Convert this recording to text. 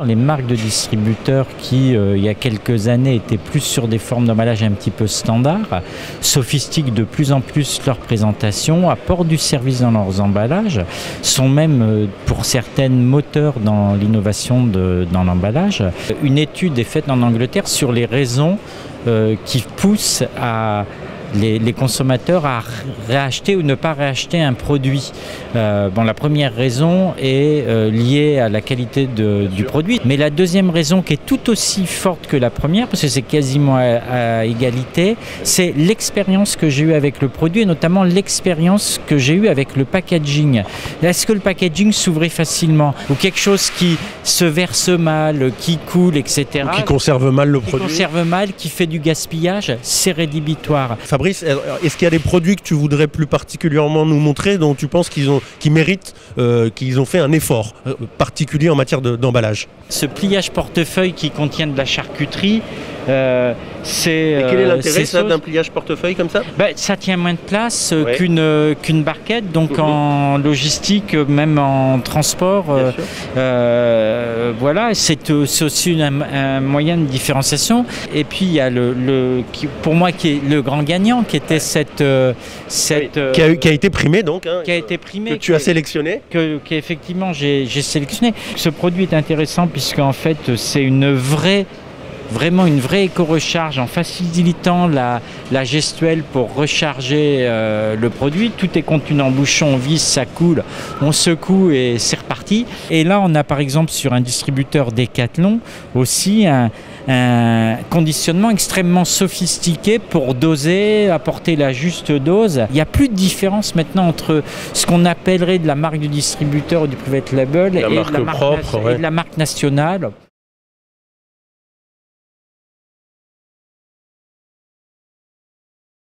Les marques de distributeurs qui, il y a quelques années, étaient plus sur des formes d'emballage un petit peu standard, sophistiquent de plus en plus leur présentation, apportent du service dans leurs emballages, sont même, pour certaines, moteurs dans l'innovation dans l'emballage. Une étude est faite en Angleterre sur les raisons qui poussent les consommateurs à réacheter ou ne pas réacheter un produit. La première raison est liée à la qualité du produit, mais la deuxième raison, qui est tout aussi forte que la première, parce que c'est quasiment à égalité, c'est l'expérience que j'ai eue avec le produit, et notamment l'expérience que j'ai eue avec le packaging. Est-ce que le packaging s'ouvrait facilement, ou quelque chose qui se verse mal, qui coule, etc. Ou qui conserve mal le produit. Qui conserve mal, qui fait du gaspillage, c'est rédhibitoire. Fabrice, est-ce qu'il y a des produits que tu voudrais plus particulièrement nous montrer, dont tu penses qu'ils méritent, qu'ils ont fait un effort particulier en matière d'emballage? Ce pliage portefeuille qui contient de la charcuterie, c'est... Et quel est l'intérêt d'un pliage portefeuille comme ça? Ça tient moins de place Ouais. qu'une barquette, donc en logistique, même en transport. Voilà, c'est aussi un moyen de différenciation. Et puis il y a pour moi qui est le grand gagnant, qui était qui a été primé donc, hein, qui a été primé, que tu as sélectionné. Qu'effectivement j'ai sélectionné. Ce produit est intéressant puisqu'en fait c'est vraiment une vraie éco-recharge en facilitant la gestuelle pour recharger le produit. Tout est contenu en bouchon, on visse, ça coule, on secoue et c'est reparti. Et là, on a par exemple sur un distributeur Decathlon aussi un conditionnement extrêmement sophistiqué pour doser, apporter la juste dose. Il n'y a plus de différence maintenant entre ce qu'on appellerait de la marque du distributeur ou du private label et de la marque nationale.